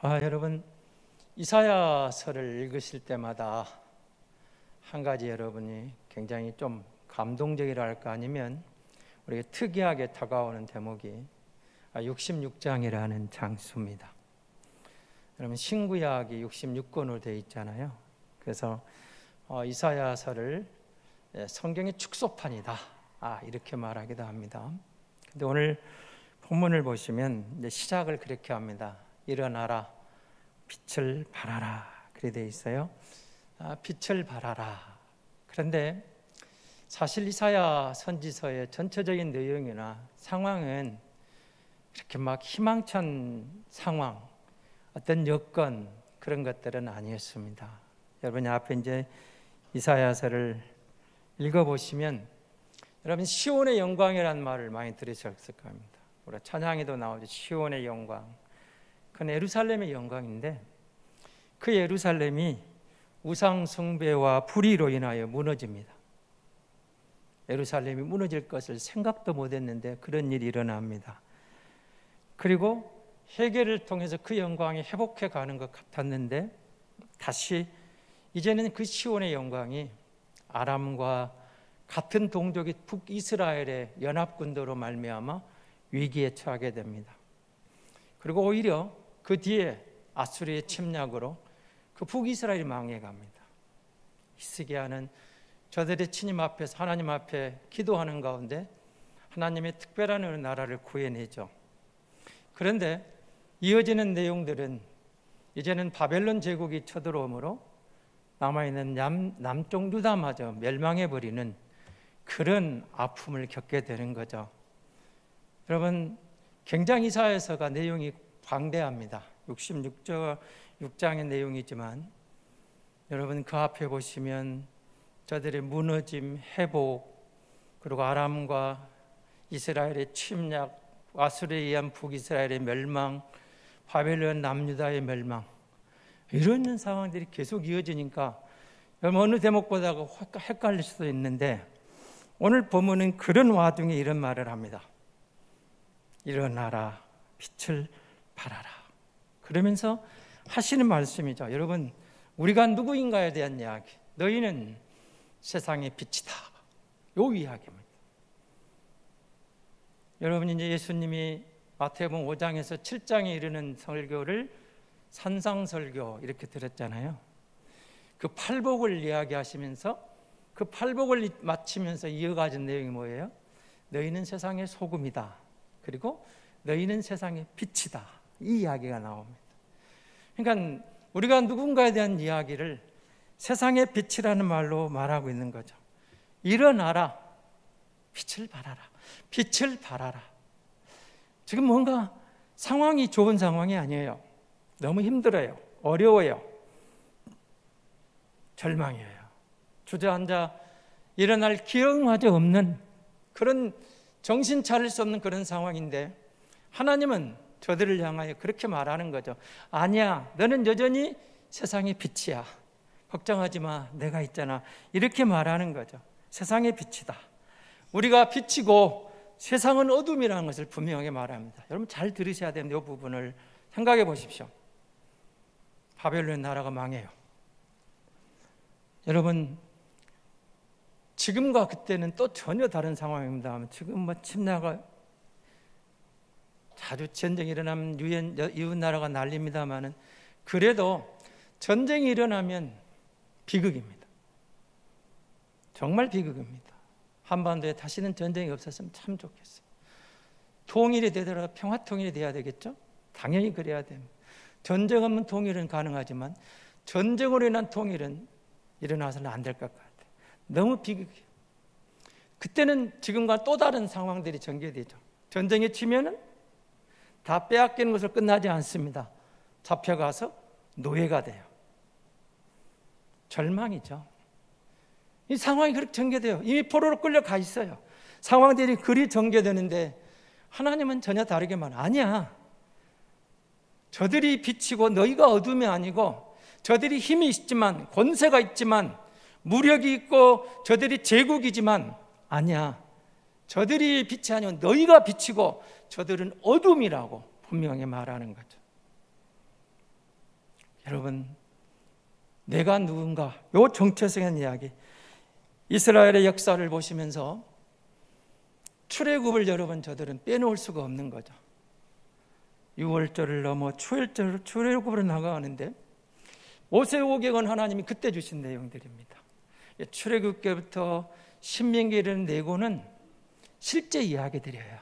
여러분, 이사야서를 읽으실 때마다 한 가지 여러분이 굉장히 좀 감동적이라 할까, 아니면 우리가 특이하게 다가오는 대목이 66장이라는 장수입니다. 여러분, 신구약이 66권으로 되어 있잖아요. 그래서 이사야서를 성경의 축소판이다, 이렇게 말하기도 합니다. 근데 오늘 본문을 보시면 시작을 그렇게 합니다. 일어나라, 빛을 발하라, 그렇게 되어 있어요. 빛을 발하라. 그런데 사실 이사야 선지서의 전체적인 내용이나 상황은 그렇게 막 희망찬 상황, 어떤 여건, 그런 것들은 아니었습니다. 여러분이 앞에 이제 이사야서를 읽어보시면 여러분, 시온의 영광이라는 말을 많이 들으셨을 겁니다. 우리 찬양에도 나오죠. 시온의 영광. 그건 예루살렘의 영광인데, 그 예루살렘이 우상 숭배와 불의로 인하여 무너집니다. 예루살렘이 무너질 것을 생각도 못했는데 그런 일이 일어납니다. 그리고 회개를 통해서 그 영광이 회복해 가는 것 같았는데, 다시 이제는 그 시온의 영광이 아람과 같은 동족의 북이스라엘의 연합군도로 말미암아 위기에 처하게 됩니다. 그리고 오히려 그 뒤에 아수르의 침략으로 그 북이스라엘이 망해갑니다. 히스기야는 저들의 침입 앞에서 하나님 앞에 기도하는 가운데 하나님의 특별한 어느 나라를 구해내죠. 그런데 이어지는 내용들은 이제는 바벨론 제국이 쳐들어오므로 남아있는 남쪽 유다마저 멸망해버리는 그런 아픔을 겪게 되는 거죠. 여러분, 굉장히 이사야서가 내용이 광대합니다. 66장의 내용이지만 여러분, 그 앞에 보시면 저들의 무너짐, 회복, 그리고 아람과 이스라엘의 침략, 아수르에 의한 북이스라엘의 멸망, 바벨론 남유다의 멸망, 이런 상황들이 계속 이어지니까 여러분, 어느 대목보다 헷갈릴 수도 있는데, 오늘 본문은 그런 와중에 이런 말을 합니다. 일어나라, 빛을 발하라. 그러면서 하시는 말씀이죠. 여러분, 우리가 누구인가에 대한 이야기. 너희는 세상의 빛이다, 요 이야기입니다. 여러분, 이제 예수님이 마태복음 5장에서 7장에 이르는 설교를 산상설교 이렇게 들었잖아요. 그 팔복을 이야기하시면서 그 팔복을 마치면서 이어가진 내용이 뭐예요? 너희는 세상의 소금이다, 그리고 너희는 세상의 빛이다, 이 이야기가 나옵니다. 그러니까 우리가 누군가에 대한 이야기를 세상의 빛이라는 말로 말하고 있는 거죠. 일어나라, 빛을 발하라, 빛을 발하라. 지금 뭔가 상황이 좋은 상황이 아니에요. 너무 힘들어요, 어려워요, 절망이에요. 주저앉아 일어날 기력마저 없는 그런, 정신 차릴 수 없는 그런 상황인데, 하나님은 저들을 향하여 그렇게 말하는 거죠. 아니야, 너는 여전히 세상의 빛이야, 걱정하지 마, 내가 있잖아, 이렇게 말하는 거죠. 세상의 빛이다. 우리가 빛이고 세상은 어둠이라는 것을 분명하게 말합니다. 여러분, 잘 들으셔야 되는데 이 부분을 생각해 보십시오. 바벨론 나라가 망해요. 여러분, 지금과 그때는 또 전혀 다른 상황입니다. 지금 뭐 침략을 자주 전쟁이 일어나면 이웃 나라가 난립니다만은, 그래도 전쟁이 일어나면 비극입니다. 정말 비극입니다. 한반도에 다시는 전쟁이 없었으면 참 좋겠어요. 통일이 되더라도 평화 통일이 돼야 되겠죠? 당연히 그래야 됩니다. 전쟁 없는 통일은 가능하지만 전쟁으로 인한 통일은 일어나서는 안 될 것 같아요. 너무 비극이에요. 그때는 지금과 또 다른 상황들이 전개되죠. 전쟁에 치면은 다 빼앗기는 것으로 끝나지 않습니다. 잡혀가서 노예가 돼요. 절망이죠. 이 상황이 그렇게 전개돼요. 이미 포로로 끌려가 있어요. 상황들이 그리 전개되는데 하나님은 전혀 다르게 말해요. 아니야, 저들이 빛이고 너희가 어둠이 아니고, 저들이 힘이 있지만, 권세가 있지만, 무력이 있고, 저들이 제국이지만, 아니야, 저들이 빛이 아니고 너희가 빛이고 저들은 어둠이라고 분명히 말하는 거죠. 여러분, 내가 누군가, 요 정체성의 이야기, 이스라엘의 역사를 보시면서 출애굽을 여러분 저들은 빼놓을 수가 없는 거죠. 6월절을 넘어 출애굽으로 나가는데 모세오경은 하나님이 그때 주신 내용들입니다. 출애굽기부터 신명기에 이르는 내고는 실제 이야기들이에요.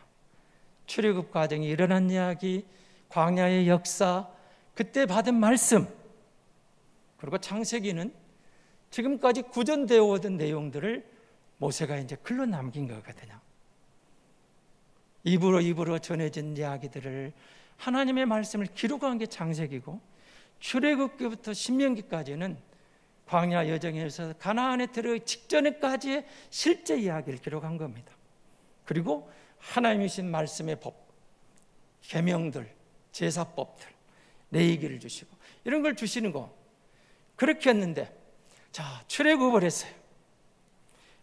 출애굽 과정이 일어난 이야기, 광야의 역사, 그때 받은 말씀, 그리고 창세기는 지금까지 구전되어 오던 내용들을 모세가 이제 글로 남긴 거거든요. 입으로 전해진 이야기들을 하나님의 말씀을 기록한 게 창세기고, 출애굽기부터 신명기까지는 광야 여정에서 가나안에 들어가기 직전에까지의 실제 이야기를 기록한 겁니다. 그리고 하나님이 주신 말씀의 법, 계명들, 제사법들, 레위기를 주시고 이런 걸 주시는 거, 그렇게 했는데, 자, 출애굽을 했어요.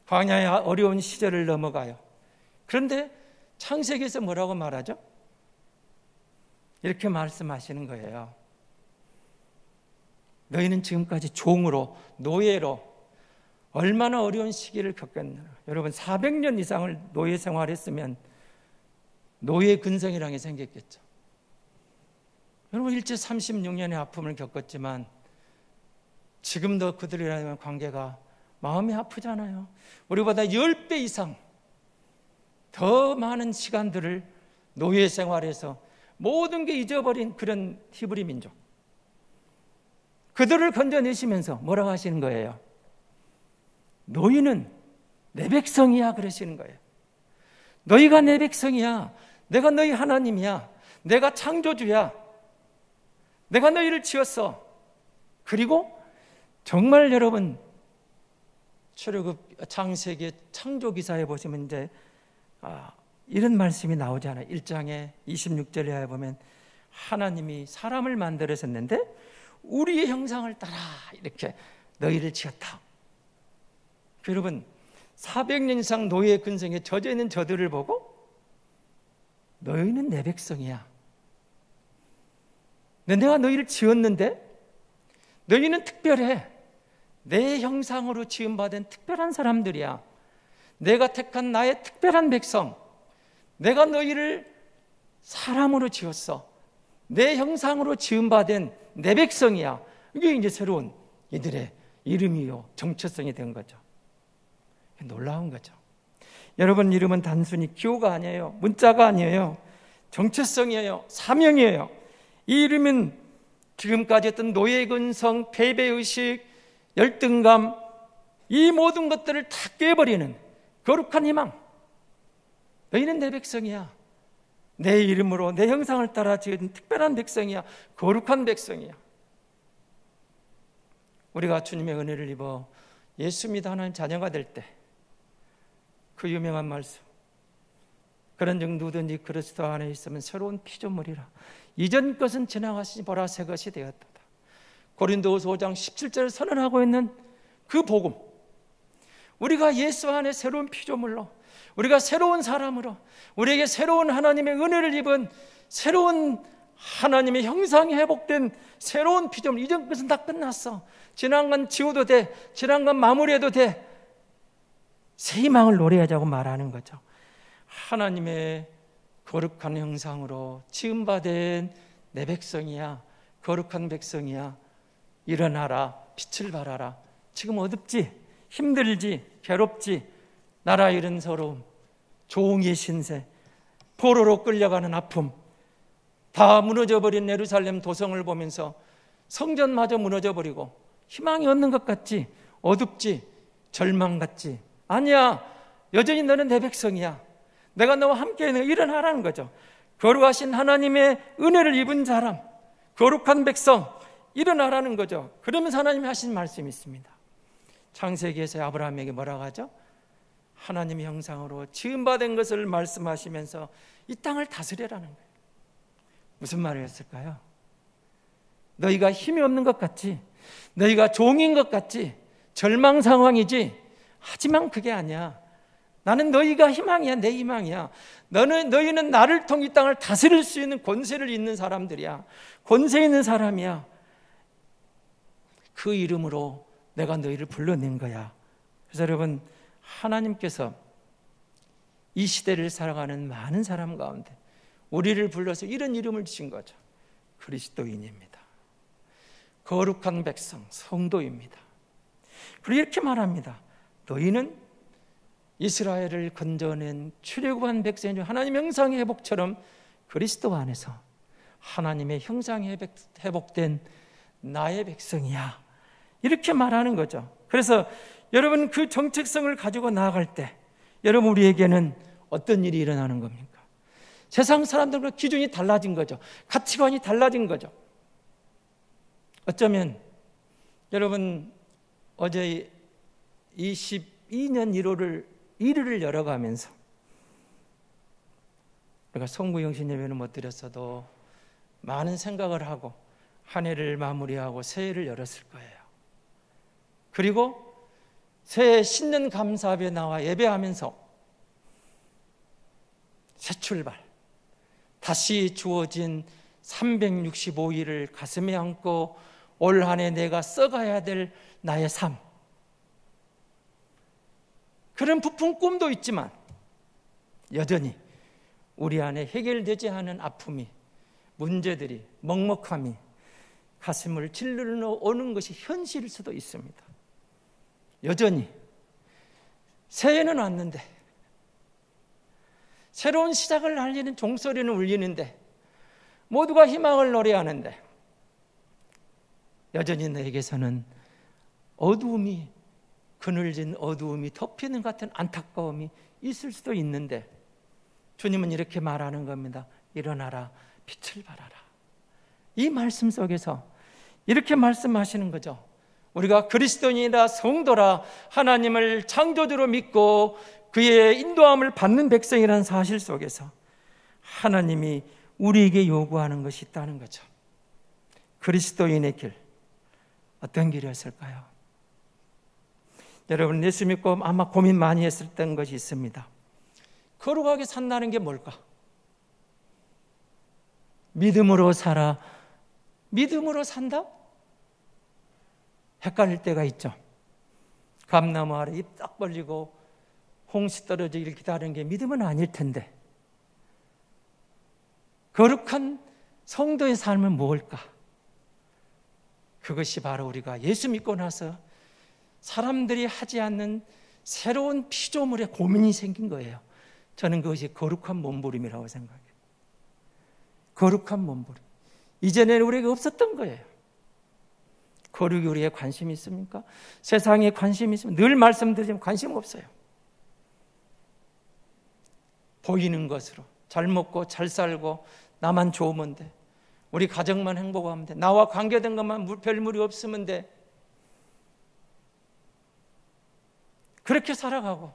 광야의 어려운 시절을 넘어가요. 그런데 창세기에서 뭐라고 말하죠? 이렇게 말씀하시는 거예요. 너희는 지금까지 종으로, 노예로 얼마나 어려운 시기를 겪었나. 여러분, 400년 이상을 노예 생활했으면 노예 근성이라는 게 생겼겠죠. 여러분, 일제 36년의 아픔을 겪었지만 지금도 그들이랑 관계가 마음이 아프잖아요. 우리보다 10배 이상 더 많은 시간들을 노예 생활에서 모든 게 잊어버린 그런 히브리 민족, 그들을 건져내시면서 뭐라고 하시는 거예요? 너희는 내 백성이야, 그러시는 거예요. 너희가 내 백성이야. 내가 너희 하나님이야. 내가 창조주야. 내가 너희를 지었어. 그리고 정말 여러분, 출애굽 창세기 창조기사에 보시면 이제 이런 말씀이 나오잖아요. 1장에 26절에 보면 하나님이 사람을 만들었었는데 우리의 형상을 따라 이렇게 너희를 지었다. 여러분, 400년 이상 노예 근성에 젖어 있는 저들을 보고 너희는 내 백성이야. 내가 너희를 지었는데 너희는 특별해. 내 형상으로 지음받은 특별한 사람들이야. 내가 택한 나의 특별한 백성. 내가 너희를 사람으로 지었어. 내 형상으로 지음받은 내 백성이야. 이게 이제 새로운 이들의 이름이요, 정체성이 된 거죠. 놀라운 거죠. 여러분, 이름은 단순히 기호가 아니에요. 문자가 아니에요. 정체성이에요. 사명이에요. 이 이름은 지금까지 했던 노예근성, 패배의식, 열등감, 이 모든 것들을 다 깨버리는 거룩한 희망. 너희는 내 백성이야. 내 이름으로 내 형상을 따라 지은 특별한 백성이야. 거룩한 백성이야. 우리가 주님의 은혜를 입어 예수 믿어 하나님 자녀가 될 때 그 유명한 말씀, 그런즉 누구든지 그리스도 안에 있으면 새로운 피조물이라. 이전 것은 지나가시니 보라 새 것이 되었다. 고린도후서 5장 17절을 선언하고 있는 그 복음, 우리가 예수 안에 새로운 피조물로, 우리가 새로운 사람으로, 우리에게 새로운 하나님의 은혜를 입은 새로운 하나님의 형상이 회복된 새로운 피조물, 이전 것은 다 끝났어. 지난 건 지워도 돼. 지난 건 마무리해도 돼. 새 희망을 노래하자고 말하는 거죠. 하나님의 거룩한 형상으로 지음받은 내 백성이야. 거룩한 백성이야. 일어나라. 빛을 발하라. 지금 어둡지? 힘들지? 괴롭지? 나라 잃은 서러움, 종의 신세, 포로로 끌려가는 아픔, 다 무너져버린 예루살렘 도성을 보면서 성전마저 무너져버리고 희망이 없는 것 같지? 어둡지? 절망 같지? 아니야. 여전히 너는 내 백성이야. 내가 너와 함께 있는, 일어나라는 거죠. 거룩하신 하나님의 은혜를 입은 사람, 거룩한 백성, 일어나라는 거죠. 그러면서 하나님이 하신 말씀이 있습니다. 창세기에서 아브라함에게 뭐라고 하죠? 하나님의 형상으로 지음받은 것을 말씀하시면서 이 땅을 다스려라는 거예요. 무슨 말이었을까요? 너희가 힘이 없는 것 같지? 너희가 종인 것 같지? 절망 상황이지? 하지만 그게 아니야. 나는 너희가 희망이야. 내 희망이야. 너희는 나를 통해 이 땅을 다스릴 수 있는 권세를 있는 사람들이야. 권세 있는 사람이야. 그 이름으로 내가 너희를 불러낸 거야. 그래서 여러분, 하나님께서 이 시대를 살아가는 많은 사람 가운데 우리를 불러서 이런 이름을 주신 거죠. 그리스도인입니다. 거룩한 백성, 성도입니다. 그리고 이렇게 말합니다. 너희는 이스라엘을 건져낸 출애굽한 백성이죠. 하나님의 형상의 회복처럼 그리스도 안에서 하나님의 형상이 회복된 나의 백성이야. 이렇게 말하는 거죠. 그래서 여러분, 그 정체성을 가지고 나아갈 때 여러분, 우리에게는 어떤 일이 일어나는 겁니까? 세상 사람들과 기준이 달라진 거죠. 가치관이 달라진 거죠. 어쩌면 여러분, 어제 22년 1일을 열어가면서 우리가 성구영신 예배는 못 드렸어도 많은 생각을 하고 한 해를 마무리하고 새해를 열었을 거예요. 그리고 새해 신년 감사합에 나와 예배하면서 새 출발, 다시 주어진 365일을 가슴에 안고 올 한 해 내가 써가야 될 나의 삶, 그런 부푼 꿈도 있지만 여전히 우리 안에 해결되지 않은 아픔이, 문제들이, 먹먹함이 가슴을 찔러 오는 것이 현실일 수도 있습니다. 여전히 새해는 왔는데, 새로운 시작을 알리는 종소리는 울리는데, 모두가 희망을 노래하는데 여전히 너에게서는 어두움이, 그늘진 어두움이 덮이는 같은 안타까움이 있을 수도 있는데, 주님은 이렇게 말하는 겁니다. 일어나라, 빛을 발하라. 이 말씀 속에서 이렇게 말씀하시는 거죠. 우리가 그리스도인이라, 성도라, 하나님을 창조주로 믿고 그의 인도함을 받는 백성이라는 사실 속에서 하나님이 우리에게 요구하는 것이 있다는 거죠. 그리스도인의 길, 어떤 길이었을까요? 여러분, 예수 믿고 아마 고민 많이 했었던 것이 있습니다. 거룩하게 산다는 게 뭘까? 믿음으로 살아. 믿음으로 산다? 헷갈릴 때가 있죠. 감나무 아래 입 딱 벌리고 홍시 떨어지기를 기다리는 게 믿음은 아닐 텐데, 거룩한 성도의 삶은 뭘까? 그것이 바로 우리가 예수 믿고 나서 사람들이 하지 않는 새로운 피조물에 고민이 생긴 거예요. 저는 그것이 거룩한 몸부림이라고 생각해요. 거룩한 몸부림. 이전에는 우리에게 없었던 거예요. 거룩이 우리에 관심이 있습니까? 세상에 관심이 있으면 늘 말씀드리지만 관심 없어요. 보이는 것으로 잘 먹고 잘 살고 나만 좋으면 돼. 우리 가정만 행복하면 돼. 나와 관계된 것만 별 무리 없으면 돼. 그렇게 살아가고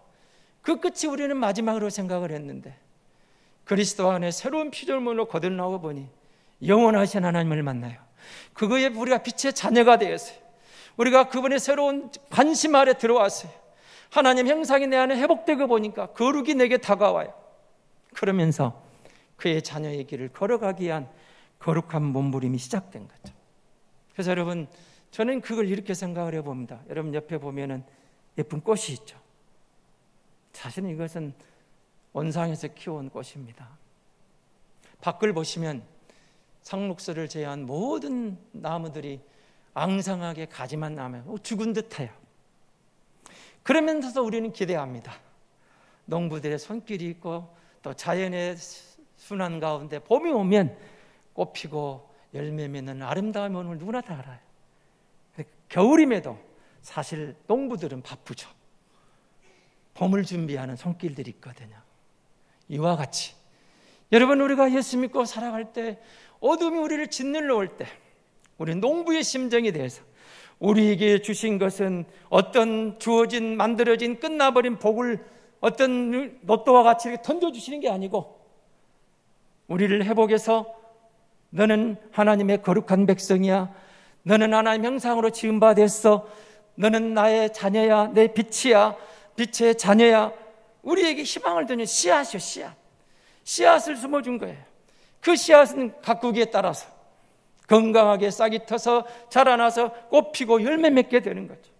그 끝이 우리는 마지막으로 생각을 했는데, 그리스도 안에 새로운 피조물로 거듭나고 보니 영원하신 하나님을 만나요. 그거에 우리가 빛의 자녀가 되었어요. 우리가 그분의 새로운 관심 아래 들어왔어요. 하나님 형상이 내 안에 회복되고 보니까 거룩이 내게 다가와요. 그러면서 그의 자녀의 길을 걸어가기 위한 거룩한 몸부림이 시작된 거죠. 그래서 여러분, 저는 그걸 이렇게 생각을 해봅니다. 여러분 옆에 보면은 예쁜 꽃이 있죠. 사실은 이것은 원상에서 키워온 꽃입니다. 밖을 보시면 상록수를 제외한 모든 나무들이 앙상하게 가지만 나면 죽은 듯해요. 그러면서도 우리는 기대합니다. 농부들의 손길이 있고 또 자연의 순환 가운데 봄이 오면 꽃 피고 열매 맺는 아름다움이 오는 걸 누구나 다 알아요. 겨울임에도 사실 농부들은 바쁘죠. 봄을 준비하는 손길들이 있거든요. 이와 같이 여러분, 우리가 예수 믿고 살아갈 때 어둠이 우리를 짓눌러 올 때 우리 농부의 심정에 대해서 우리에게 주신 것은 어떤 주어진 만들어진 끝나버린 복을 어떤 로또와 같이 이렇게 던져주시는 게 아니고, 우리를 회복해서 너는 하나님의 거룩한 백성이야, 너는 하나님 형상으로 지은 바 됐어, 너는 나의 자녀야, 내 빛이야, 빛의 자녀야, 우리에게 희망을 주는 씨앗이요, 씨앗을 심어준 거예요. 그 씨앗은 가꾸기에 따라서 건강하게 싹이 터서 자라나서 꽃 피고 열매 맺게 되는 거죠.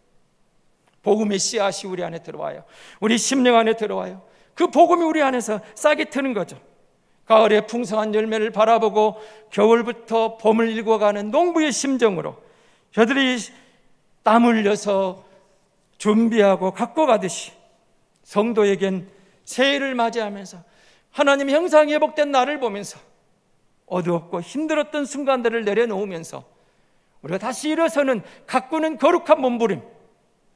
복음의 씨앗이 우리 안에 들어와요. 우리 심령 안에 들어와요. 그 복음이 우리 안에서 싹이 트는 거죠. 가을에 풍성한 열매를 바라보고 겨울부터 봄을 일궈가는 농부의 심정으로 저들이 땀 흘려서 준비하고 갖고 가듯이 성도에겐 새해를 맞이하면서 하나님의 형상이 회복된 나를 보면서 어두웠고 힘들었던 순간들을 내려놓으면서 우리가 다시 일어서는 가꾸는 거룩한 몸부림,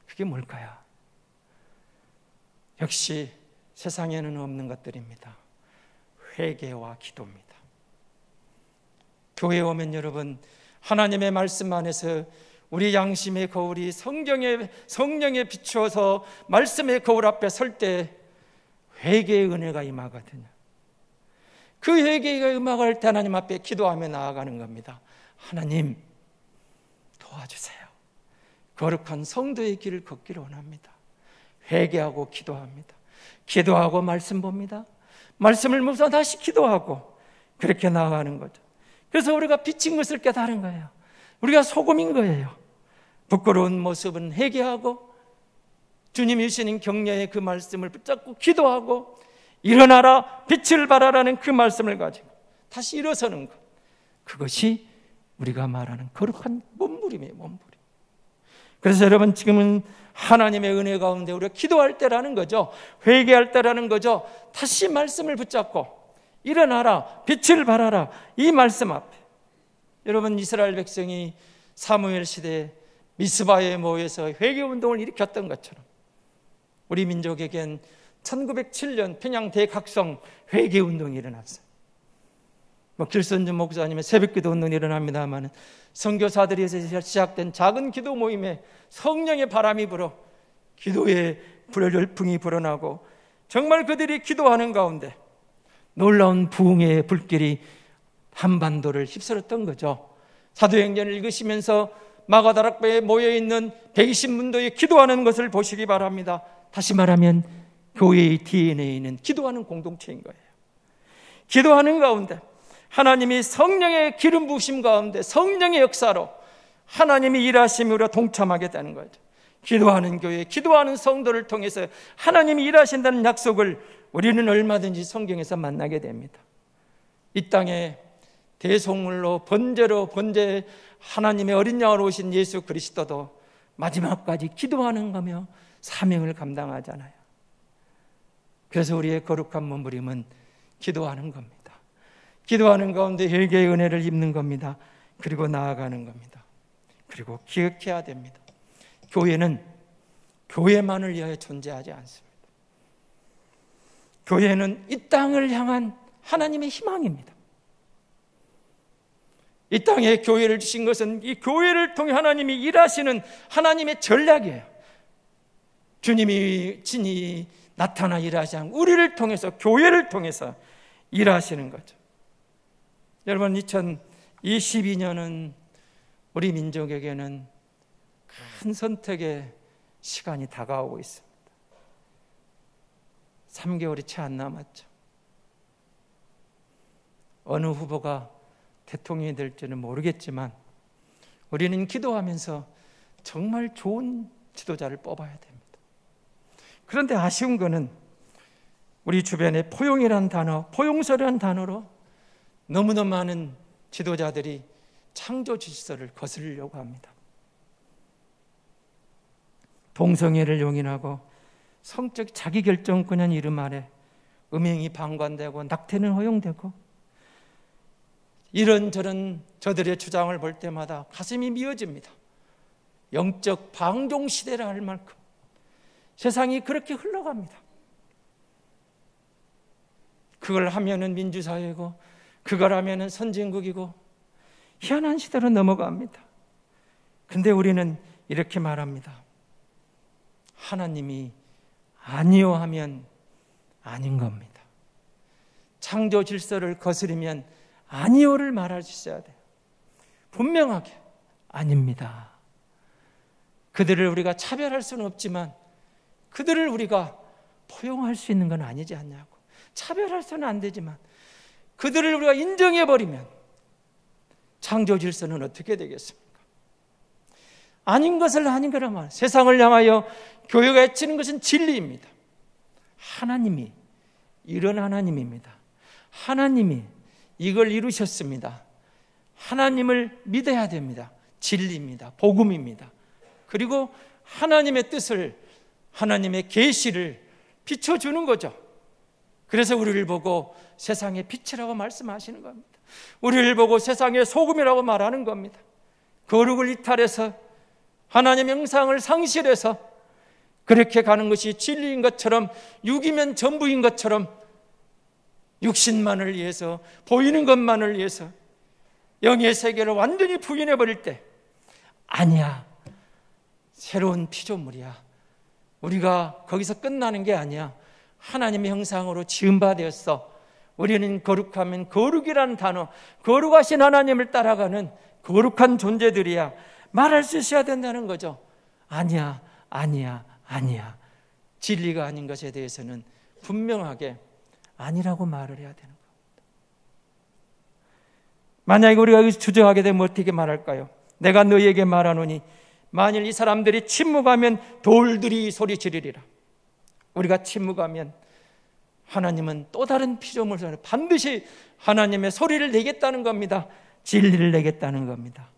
그게 뭘까요? 역시 세상에는 없는 것들입니다. 회개와 기도입니다. 교회에 오면 여러분, 하나님의 말씀 안에서 우리 양심의 거울이 성령에 비추어서 말씀의 거울 앞에 설 때 회개의 은혜가 임하거든요. 그 회개가 임할 때 하나님 앞에 기도하며 나아가는 겁니다. 하나님 도와주세요. 거룩한 성도의 길을 걷기를 원합니다. 회개하고 기도합니다. 기도하고 말씀 봅니다. 말씀을 묻어 다시 기도하고 그렇게 나아가는 거죠. 그래서 우리가 빛인 것을 깨달은 거예요. 우리가 소금인 거예요. 부끄러운 모습은 회개하고 주님이 주시는 격려의 그 말씀을 붙잡고 기도하고 일어나라 빛을 발하라는 그 말씀을 가지고 다시 일어서는 것, 그것이 우리가 말하는 거룩한 몸부림이에요. 몸부림. 그래서 여러분, 지금은 하나님의 은혜 가운데 우리가 기도할 때라는 거죠. 회개할 때라는 거죠. 다시 말씀을 붙잡고 일어나라 빛을 발하라, 이 말씀 앞에. 여러분, 이스라엘 백성이 사무엘 시대에 미스바에 모여서 회개운동을 일으켰던 것처럼 우리 민족에겐 1907년 평양 대각성 회개운동이 일어났어요. 길선주 목사님의 새벽기도 운동이 일어납니다만 선교사들에서 시작된 작은 기도 모임에 성령의 바람이 불어 기도의 열풍이 불어나고 정말 그들이 기도하는 가운데 놀라운 부흥의 불길이 한반도를 휩쓸었던 거죠. 사도행전을 읽으시면서 마가다락배에 모여있는 120문도의 기도하는 것을 보시기 바랍니다. 다시 말하면 교회의 DNA는 기도하는 공동체인 거예요. 기도하는 가운데 하나님이 성령의 기름 부으심 가운데 성령의 역사로 하나님이 일하심으로 동참하게 되는 거죠. 기도하는 교회, 기도하는 성도를 통해서 하나님이 일하신다는 약속을 우리는 얼마든지 성경에서 만나게 됩니다. 이 땅에 대속물로 번제 하나님의 어린 양으로 오신 예수 그리스도도 마지막까지 기도하는 거며 사명을 감당하잖아요. 그래서 우리의 거룩한 몸부림은 기도하는 겁니다. 기도하는 가운데 회개의 은혜를 입는 겁니다. 그리고 나아가는 겁니다. 그리고 기억해야 됩니다. 교회는 교회만을 위하여 존재하지 않습니다. 교회는 이 땅을 향한 하나님의 희망입니다. 이 땅에 교회를 주신 것은 이 교회를 통해 하나님이 일하시는 하나님의 전략이에요. 주님이 친히 나타나 일하시는 우리를 통해서, 교회를 통해서 일하시는 거죠. 여러분, 2022년은 우리 민족에게는 큰 선택의 시간이 다가오고 있습니다. 3개월이 채 안 남았죠. 어느 후보가 대통령이 될지는 모르겠지만 우리는 기도하면서 정말 좋은 지도자를 뽑아야 됩니다. 그런데 아쉬운 것은 우리 주변에 포용이라는 단어, 포용서라는 단어로 너무너무 많은 지도자들이 창조 질서를 거스르려고 합니다. 동성애를 용인하고 성적 자기결정권이라는 이름 아래 음행이 방관되고 낙태는 허용되고 이런저런 저들의 주장을 볼 때마다 가슴이 미어집니다. 영적 방종시대라 할 만큼 세상이 그렇게 흘러갑니다. 그걸 하면은 민주사회고 그걸 하면은 선진국이고 희한한 시대로 넘어갑니다. 근데 우리는 이렇게 말합니다. 하나님이 아니요 하면 아닌 겁니다. 창조 질서를 거스르면 아니요를 말할 수 있어야 돼요. 분명하게 아닙니다. 그들을 우리가 차별할 수는 없지만 그들을 우리가 포용할 수 있는 건 아니지 않냐고. 차별할 수는 안 되지만 그들을 우리가 인정해버리면 창조 질서는 어떻게 되겠습니까? 아닌 것을 아닌 거라 말이에요. 세상을 향하여 교회가 외치는 것은 진리입니다. 하나님이 이런 하나님입니다. 하나님이 이걸 이루셨습니다. 하나님을 믿어야 됩니다. 진리입니다. 복음입니다. 그리고 하나님의 뜻을, 하나님의 계시를 비춰주는 거죠. 그래서 우리를 보고 세상의 빛이라고 말씀하시는 겁니다. 우리를 보고 세상의 소금이라고 말하는 겁니다. 거룩을 이탈해서 하나님의 형상을 상실해서 그렇게 가는 것이 진리인 것처럼, 육이면 전부인 것처럼 육신만을 위해서, 보이는 것만을 위해서 영의 세계를 완전히 부인해버릴 때, 아니야, 새로운 피조물이야, 우리가 거기서 끝나는 게 아니야, 하나님의 형상으로 지은 바 되었어, 우리는 거룩하면, 거룩이라는 단어, 거룩하신 하나님을 따라가는 거룩한 존재들이야, 말할 수 있어야 된다는 거죠. 아니야, 아니야, 아니야, 진리가 아닌 것에 대해서는 분명하게 아니라고 말을 해야 되는 겁니다. 만약에 우리가 여기서 주저하게 되면 어떻게 말할까요? 내가 너희에게 말하노니 만일 이 사람들이 침묵하면 돌들이 소리 지르리라. 우리가 침묵하면 하나님은 또 다른 피조물을 반드시 하나님의 소리를 내겠다는 겁니다. 진리를 내겠다는 겁니다.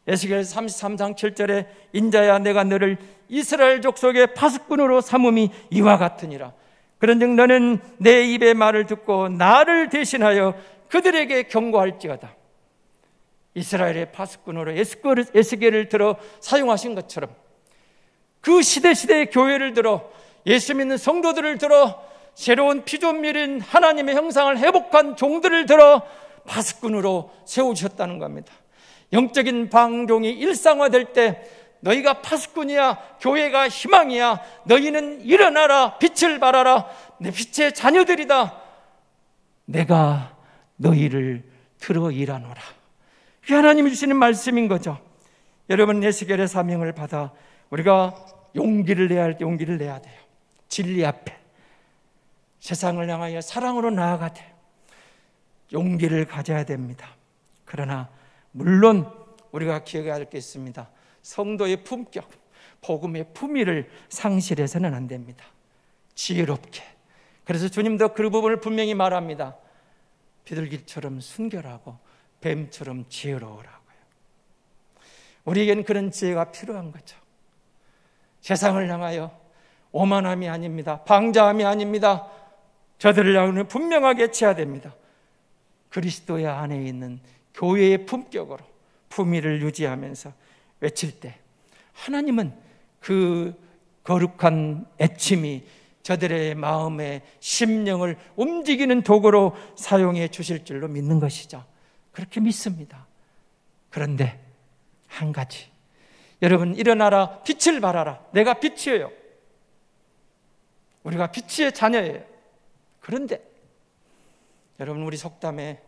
에스겔 33장 7절에 인자야 내가 너를 이스라엘 족속의 파수꾼으로 삼음이 이와 같으니라. 그런즉 너는 내 입의 말을 듣고 나를 대신하여 그들에게 경고할지어다. 이스라엘의 파수꾼으로 에스겔을 들어 사용하신 것처럼 그 시대시대의 교회를 들어, 예수 믿는 성도들을 들어, 새로운 피조물인 하나님의 형상을 회복한 종들을 들어 파수꾼으로 세우셨다는 겁니다. 영적인 방종이 일상화될 때 너희가 파수꾼이야, 교회가 희망이야, 너희는 일어나라, 빛을 발하라, 내 빛의 자녀들이다, 내가 너희를 들어 일하노라. 그게 하나님이 주시는 말씀인 거죠. 여러분, 에스겔의 사명을 받아 우리가 용기를 내야 할 때 용기를 내야 돼요. 진리 앞에 세상을 향하여 사랑으로 나아가되 용기를 가져야 됩니다. 그러나 물론 우리가 기억해야 할 게 있습니다. 성도의 품격, 복음의 품위를 상실해서는 안 됩니다. 지혜롭게. 그래서 주님도 그 부분을 분명히 말합니다. 비둘기처럼 순결하고 뱀처럼 지혜로우라고요. 우리에겐 그런 지혜가 필요한 거죠. 세상을 향하여 오만함이 아닙니다. 방자함이 아닙니다. 저들을 향하여 분명하게 쳐야 됩니다. 그리스도의 안에 있는 교회의 품격으로 품위를 유지하면서 외칠 때 하나님은 그 거룩한 애침이 저들의 마음의 심령을 움직이는 도구로 사용해 주실 줄로 믿는 것이죠. 그렇게 믿습니다. 그런데 한 가지, 여러분, 일어나라, 빛을 발하라. 내가 빛이에요. 우리가 빛의 자녀예요. 그런데 여러분, 우리 속담에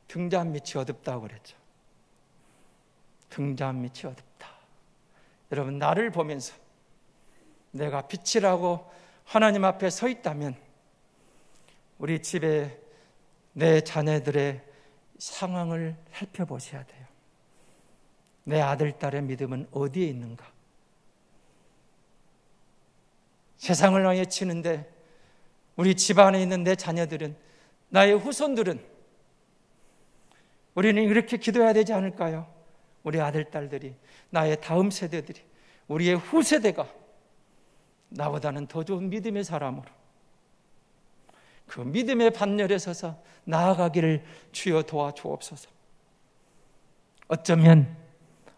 등잔 밑이 어둡다고 그랬죠. 등잔 밑이 어둡다. 여러분, 나를 보면서 내가 빛이라고 하나님 앞에 서 있다면 우리 집에 내 자녀들의 상황을 살펴보셔야 돼요. 내 아들, 딸의 믿음은 어디에 있는가? 세상을 향해 치는데 우리 집안에 있는 내 자녀들은, 나의 후손들은, 우리는 이렇게 기도해야 되지 않을까요? 우리 아들, 딸들이, 나의 다음 세대들이, 우리의 후세대가 나보다는 더 좋은 믿음의 사람으로 그 믿음의 반열에 서서 나아가기를 주여 도와주옵소서. 어쩌면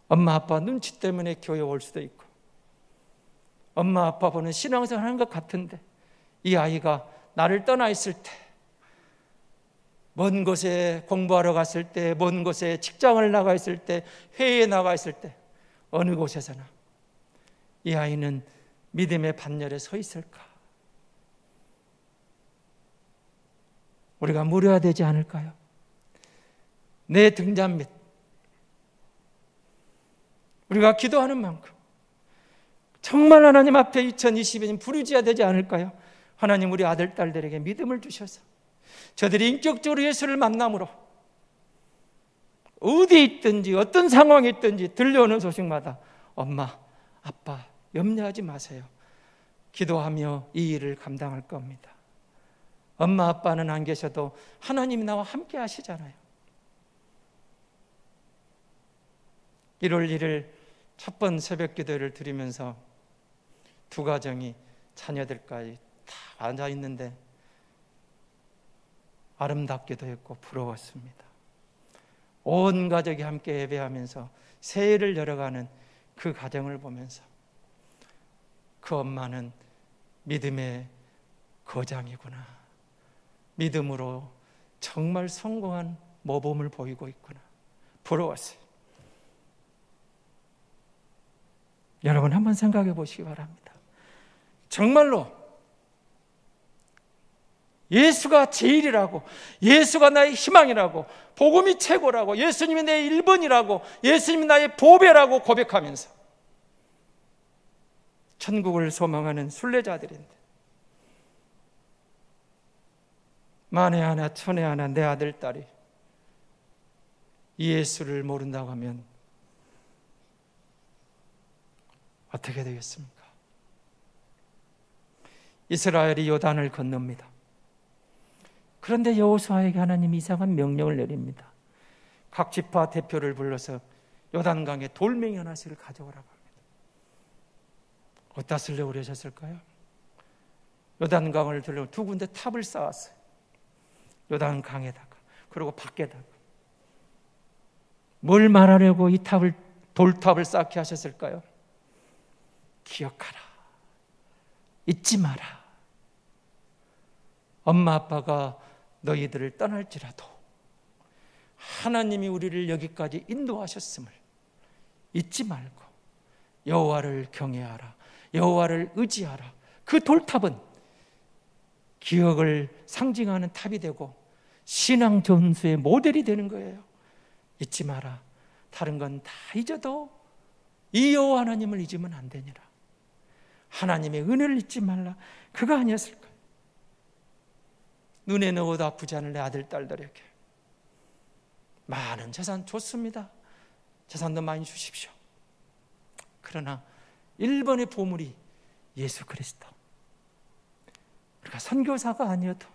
엄마 아빠 눈치 때문에 교회 올 수도 있고, 엄마 아빠 보는 신앙생활 하는 것 같은데 이 아이가 나를 떠나 있을 때, 먼 곳에 공부하러 갔을 때, 먼 곳에 직장을 나가 있을 때, 회의에 나가 있을 때, 어느 곳에서나 이 아이는 믿음의 반열에 서 있을까? 우리가 물어야 되지 않을까요? 내 등잔 밑, 우리가 기도하는 만큼 정말 하나님 앞에 2022년 부르짖어야 되지 않을까요? 하나님, 우리 아들, 딸들에게 믿음을 주셔서 저들이 인격적으로 예수를 만남으로 어디에 있든지 어떤 상황에 있든지 들려오는 소식마다 엄마, 아빠 염려하지 마세요. 기도하며 이 일을 감당할 겁니다. 엄마, 아빠는 안 계셔도 하나님이 나와 함께 하시잖아요. 1월 1일 첫 번 새벽 기도를 드리면서 두 가정이 자녀들까지 다 앉아 있는데 아름답기도 했고 부러웠습니다. 온 가족이 함께 예배하면서 새해를 열어가는 그 가정을 보면서 그 엄마는 믿음의 거장이구나, 믿음으로 정말 성공한 모범을 보이고 있구나, 부러웠어요. 여러분 한번 생각해 보시기 바랍니다. 정말로 예수가 제일이라고, 예수가 나의 희망이라고, 복음이 최고라고, 예수님이 내 1번이라고, 예수님이 나의 보배라고 고백하면서 천국을 소망하는 순례자들인데 만에 하나 천에 하나 내 아들 딸이 이 예수를 모른다고 하면 어떻게 되겠습니까? 이스라엘이 요단을 건넙니다. 그런데 여호수아에게 하나님이 이상한 명령을 내립니다. 각 지파 대표를 불러서 요단강에 돌멩이 하나씩을 가져오라고 합니다. 어디다 쓰려고 그러셨을까요? 요단강을 들러 두 군데 탑을 쌓았어요. 요단강에다가, 그리고 밖에다가. 뭘 말하려고 이 탑을, 돌탑을 쌓게 하셨을까요? 기억하라, 잊지 마라. 엄마 아빠가 너희들을 떠날지라도 하나님이 우리를 여기까지 인도하셨음을 잊지 말고 여호와를 경외하라, 여호와를 의지하라. 그 돌탑은 기억을 상징하는 탑이 되고 신앙 전수의 모델이 되는 거예요. 잊지 마라. 다른 건 다 잊어도 이 여호와 하나님을 잊으면 안 되니라. 하나님의 은혜를 잊지 말라. 그거 아니었을까? 눈에 넣어도 아프지 않을 내 아들 딸들에게 많은 재산 좋습니다. 재산도 많이 주십시오. 그러나 1번의 보물이 예수 그리스도. 우리가 선교사가 아니어도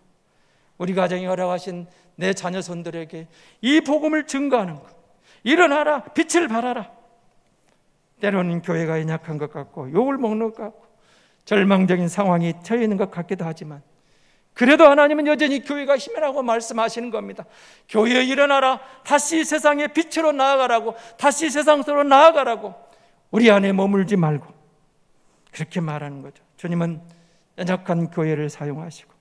우리 가정에 허락하신 내 자녀 손들에게 이 복음을 증거하는 것, 일어나라, 빛을 발하라. 때로는 교회가 연약한 것 같고 욕을 먹는 것 같고 절망적인 상황이 처해 있는 것 같기도 하지만 그래도 하나님은 여전히 교회가 힘이라고 말씀하시는 겁니다. 교회에 일어나라, 다시 세상의 빛으로 나아가라고, 다시 세상 속으로 나아가라고, 우리 안에 머물지 말고 그렇게 말하는 거죠. 주님은 연약한 교회를 사용하시고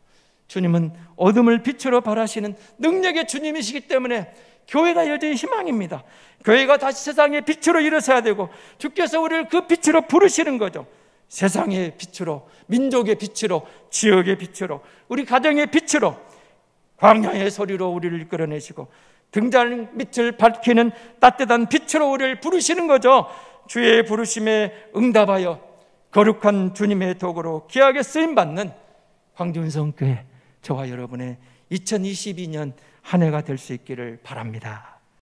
주님은 어둠을 빛으로 발하시는 능력의 주님이시기 때문에 교회가 여전히 희망입니다. 교회가 다시 세상의 빛으로 일어서야 되고 주께서 우리를 그 빛으로 부르시는 거죠. 세상의 빛으로, 민족의 빛으로, 지역의 빛으로, 우리 가정의 빛으로, 광야의 소리로 우리를 이끌어내시고 등잔 밑을 밝히는 따뜻한 빛으로 우리를 부르시는 거죠. 주의 부르심에 응답하여 거룩한 주님의 도구로 귀하게 쓰임받는 광주은성교회, 저와 여러분의 2022년 한 해가 될 수 있기를 바랍니다.